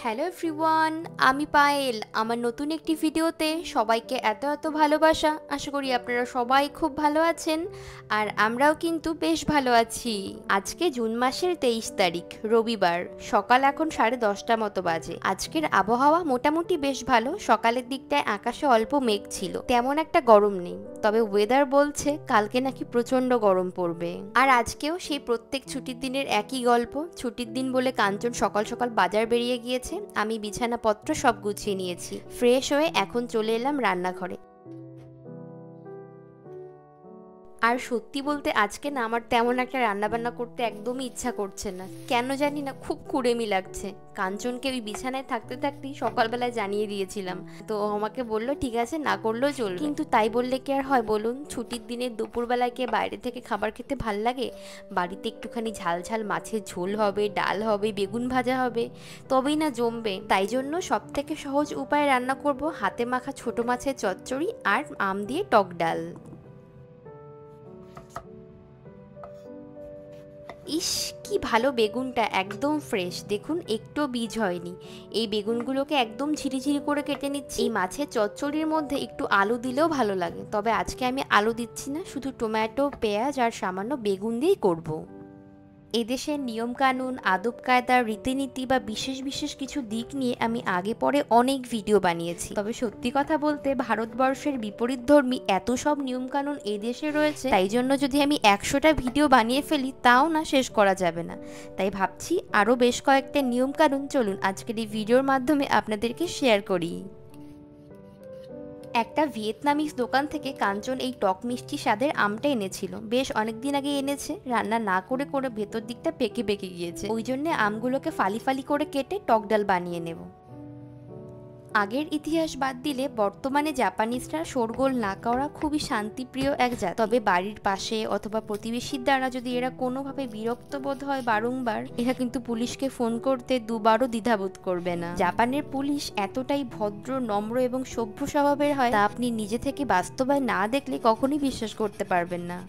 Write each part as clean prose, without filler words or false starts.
Hello everyone, আমি পায়েল। আমার নতুন একটি ভিডিওতে সবাইকে এত এত ভালোবাসা। আশা করি আপনারা সবাই খুব ভালো আছেন, আর আমরাও কিন্তু বেশ ভালো আছি। আজকে জুন মাসের 23 তারিখ, রবিবার। সকাল এখন 10:30 মতো বাজে। আজকের আবহাওয়া মোটামুটি বেশ ভালো। সকালের দিকটায় আকাশে অল্প মেঘ ছিল, তেমন একটা গরম নেই। তবে ওয়েদার বলছে কালকে নাকি প্রচন্ড গরম পড়বে। আর আজকেও সেই প্রত্যেক ছুটির দিনের একই গল্প। ছুটির দিন বলে কাঞ্চন সকাল সকাল বাজার বেরিয়ে গিয়েছে। আমি বিছানাপত্র সব গুছিয়ে নিয়েছি, ফ্রেশ হয়ে এখন চলে এলাম রান্নাঘরে। আর সত্যি বলতে আজকে না আমার তেমন একটা রান্নাবান্না করতে একদমই ইচ্ছা করছে না, কেন জানি না, খুব কুড়েমি লাগছে। কাঞ্চনকে ওই বিছানায় থাকতে থাকতেই সকালবেলায় জানিয়ে দিয়েছিলাম, তো ও আমাকে বললো ঠিক আছে, না করলেও চলবে। কিন্তু তাই বললে কি আর হয় বলুন? ছুটির দিনের দুপুরবেলায় কে বাইরে থেকে খাবার খেতে ভাল লাগে? বাড়িতে একটুখানি ঝাল ঝাল মাছের ঝোল হবে, ডাল হবে, বেগুন ভাজা হবে, তবেই না জমবে। তাই জন্য সব থেকে সহজ উপায়ে রান্না করব হাতে মাখা ছোট মাছের চচ্চড়ি আর আম দিয়ে টক ডাল। ইস, কি ভালো বেগুনটা, একদম ফ্রেশ, দেখুন একটু বীজ হয়নি। এই বেগুনগুলোকে একদম ঝিরিঝিরি করে কেটে নিচ্ছি। এই মাছের চচ্চড়ির মধ্যে একটু আলু দিলেও ভালো লাগে, তবে আজকে আমি আলু দিচ্ছি না, শুধু টমেটো, পেঁয়াজ আর সামান্য বেগুন দিয়েই করব। এদেশের নিয়মকানুন, আদব কায়দা, রীতিনীতি বা বিশেষ বিশেষ কিছু দিক নিয়ে আমি আগে পরে অনেক ভিডিও বানিয়েছি। তবে সত্যি কথা বলতে ভারতবর্ষের বিপরীতধর্মী এত সব নিয়মকানুন এদেশে রয়েছে, তাই জন্য যদি আমি 100টা ভিডিও বানিয়ে ফেলি তাও না শেষ করা যাবে না। তাই ভাবছি আরও বেশ কয়েকটা নিয়মকানুন চলুন আজকের এই ভিডিওর মাধ্যমে আপনাদেরকে শেয়ার করি। একটা ভিয়েতনামিজ দোকান থেকে কাঞ্চন এই টক মিষ্টি স্বাদের আমটা এনেছিল। বেশ অনেকদিন আগে এনেছে, রান্না না করে করে ভেতর দিকটা পেকে পেকে গিয়েছে, ওই জন্য আমগুলোকে ফালি ফালি করে কেটে টক ডাল বানিয়ে নেব। আগের ইতিহাস বাদ দিলে বর্তমানে জাপানিজরা শোরগোল না করা খুবই শান্তিপ্রিয় এক জাতি। তবে বাড়ির পাশে অথবা প্রতিবেশীর দ্বারা যদি এরা কোনোভাবে বিরক্ত বোধ হয় বারংবার, এরা কিন্তু পুলিশকে ফোন করতে দুবারও দ্বিধাবোধ করবে না। জাপানের পুলিশ এতটাই ভদ্র, নম্র এবং সভ্য স্বভাবের হয়, তা আপনি নিজে থেকে বাস্তবায় না দেখলে কখনোই বিশ্বাস করতে পারবেন না।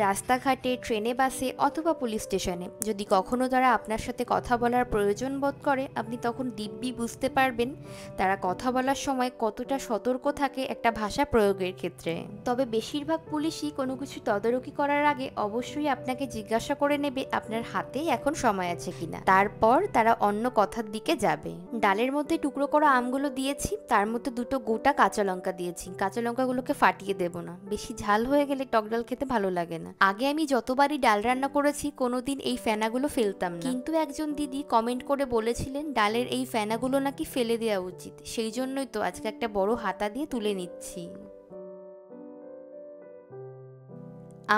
রাস্তাঘাটে, ট্রেনে, বাসে অথবা পুলিশ স্টেশনে যদি কখনো তারা আপনার সাথে কথা বলার প্রয়োজন বোধ করে, আপনি তখন দিব্যি বুঝতে পারবেন তারা কথা বলার সময় কতটা সতর্ক থাকে একটা ভাষা প্রয়োগের ক্ষেত্রে। তবে বেশিরভাগ পুলিশই কোনো কিছু তদারকি করার আগে অবশ্যই আপনাকে জিজ্ঞাসা করে নেবে আপনার হাতে এখন সময় আছে কিনা, তারপর তারা অন্য কথার দিকে যাবে। ডালের মধ্যে টুকরো করা আমগুলো দিয়েছি, তার মধ্যে দুটো গোটা কাঁচা লঙ্কা দিয়েছি। কাঁচা লঙ্কাগুলোকে ফাটিয়ে দেব না, বেশি ঝাল হয়ে গেলে টক ডাল খেতে ভালো লাগে না। আগে আমি যতবারই ডাল রান্না করেছি কোনোদিন এই ফেনাগুলো ফেলতাম না, কিন্তু একজন দিদি কমেন্ট করে বলেছিলেন ডালের এই ফেনাগুলো নাকি ফেলে দেওয়া উচিত, সেই জন্যই তো আজকে একটা বড় হাতা দিয়ে তুলে নিচ্ছি।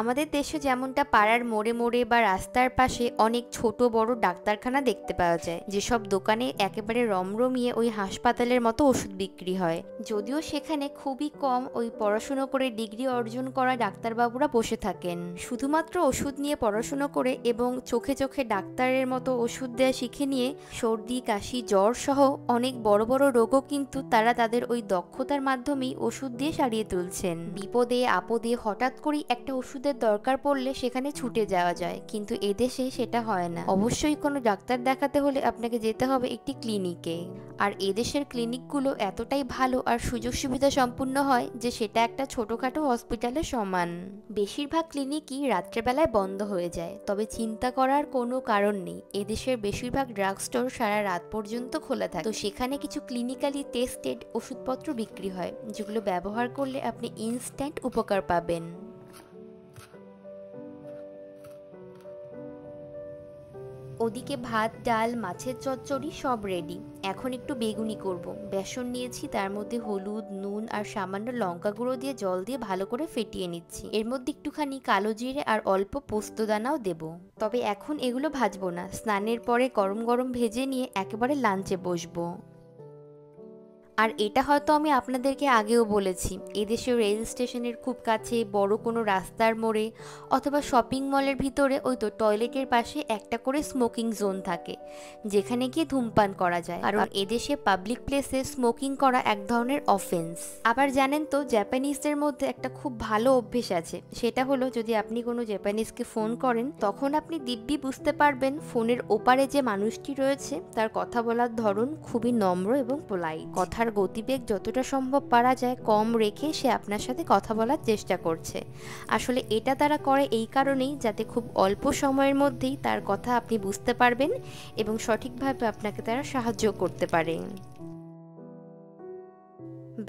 আমাদের দেশে যেমনটা পাড়ার মোড়ে মোড়ে বা রাস্তার পাশে অনেক ছোট বড় ডাক্তারখানা দেখতে পাওয়া যায়, যেসব দোকানে একেবারে রমরমিয়ে ওই হাসপাতালের মতো ওষুধ বিক্রি হয়। যদিও সেখানে খুবই কম ওই পড়াশুনো করে ডিগ্রি অর্জন করা ডাক্তারবাবুরা বসে থাকেন। শুধুমাত্র ওষুধ নিয়ে পড়াশুনো করে এবং চোখে চোখে ডাক্তারের মতো ওষুধ দেওয়া শিখে নিয়ে সর্দি, কাশি, জ্বর সহ অনেক বড় বড় রোগও কিন্তু তারা তাদের ওই দক্ষতার মাধ্যমেই ওষুধ দিয়ে সারিয়ে তুলছেন। বিপদে আপদে হঠাৎ করেই একটা ওষুধের দরকার পড়লে সেখানে ছুটে যাওয়া যায়, কিন্তু এদেশে সেটা হয় না। অবশ্যই কোনো ডাক্তার দেখাতে হলে আপনাকে যেতে হবে একটি ক্লিনিকে, আর এদেশের ক্লিনিকগুলো এতটাই ভালো আর সুযোগ সুবিধা সম্পূর্ণ হয় যে সেটা একটা ছোটখাটো হসপিটালের সমান। বেশিরভাগ ক্লিনিকই রাত্রেবেলায় বন্ধ হয়ে যায়, তবে চিন্তা করার কোনো কারণ নেই, এদেশের বেশিরভাগ ড্রাগ স্টোর সারা রাত পর্যন্ত খোলা থাকে। তো সেখানে কিছু ক্লিনিক্যালি টেস্টেড ওষুধপত্র বিক্রি হয়, যেগুলো ব্যবহার করলে আপনি ইনস্ট্যান্ট উপকার পাবেন। ওদিকে ভাত, ডাল, মাছের চচ্চড়ি সব রেডি। এখন একটু বেগুনি করব। বেসন নিয়েছি, তার মধ্যে হলুদ, নুন আর সামান্য লঙ্কা গুঁড়ো দিয়ে জল দিয়ে ভালো করে ফেটিয়ে নিচ্ছি। এর মধ্যে একটুখানি কালো জিরে আর অল্প পোস্তদানাও দেব। তবে এখন এগুলো ভাজবো না, স্নানের পরে গরম গরম ভেজে নিয়ে একেবারে লাঞ্চে বসবো। আর এটা হয়তো আমি আপনাদেরকে আগেও বলেছি, এদেশের রেল স্টেশনের খুব কাছে বড় কোনো রাস্তার মোড়ে অথবা শপিং মলের ভিতরে ওই তো টয়লেটের পাশে একটা করে স্মোকিং জোন থাকে, যেখানে গিয়ে ধূমপান করা যায়, কারণ এদেশে পাবলিক প্লেসে স্মোকিং করা এক ধরনের অফেন্স। আবার জানেন তো, জাপানিজদের মধ্যে একটা খুব ভালো অভ্যেস আছে, সেটা হলো যদি আপনি কোনো জাপানিজকে ফোন করেন তখন আপনি দিব্যি বুঝতে পারবেন ফোনের ওপারে যে মানুষটি রয়েছে তার কথা বলার ধরন খুবই নম্র এবং পোলাইট। কথার গতিবেগ যতটা সম্ভব পারা যায় কম রেখে সে আপনার সাথে কথা বলার চেষ্টা করছে। আসলে এটা তারা করে এই কারণেই যাতে খুব অল্প সময়ের মধ্যেই তার কথা আপনি বুঝতে পারবেন এবং সঠিকভাবে আপনাকে তারা সাহায্য করতে পারে।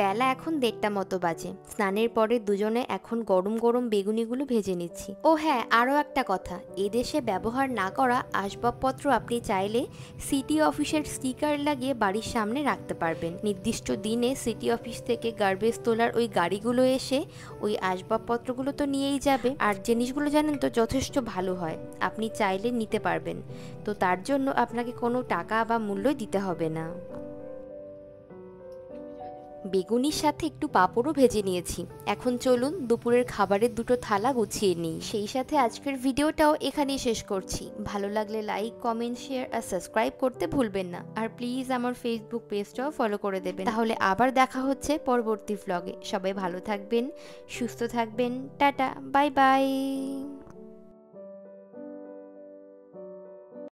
বেলা এখন 1:30 মতো বাজে। স্নানের পরে দুজনে এখন গরম গরম বেগুনিগুলো ভেজে নিচ্ছি। ও হ্যাঁ, আরও একটা কথা, এদেশে ব্যবহার না করা আসবাবপত্র আপনি চাইলে সিটি অফিসের স্টিকার লাগিয়ে বাড়ির সামনে রাখতে পারবেন। নির্দিষ্ট দিনে সিটি অফিস থেকে গার্বেজ তোলার ওই গাড়িগুলো এসে ওই আসবাবপত্রগুলো তো নিয়েই যাবে, আর জিনিসগুলো জানেন তো যথেষ্ট ভালো হয়, আপনি চাইলে নিতে পারবেন। তো তার জন্য আপনাকে কোনো টাকা বা মূল্যই দিতে হবে না। বেগুনির সাথে একটু পাঁপড়ও ভেজে নিয়েছি। এখন চলুন দুপুরের খাবারের দুটো থালা গুছিয়ে নিই। সেই সাথে আজকের ভিডিওটাও এখানেই শেষ করছি। ভালো লাগলে লাইক, কমেন্ট, শেয়ার আর সাবস্ক্রাইব করতে ভুলবেন না। আর প্লিজ আমার ফেসবুক পেজটাও ফলো করে দেবেন। তাহলে আবার দেখা হচ্ছে পরবর্তী ভ্লগে। সবাই ভালো থাকবেন, সুস্থ থাকবেন। Tata, bye bye.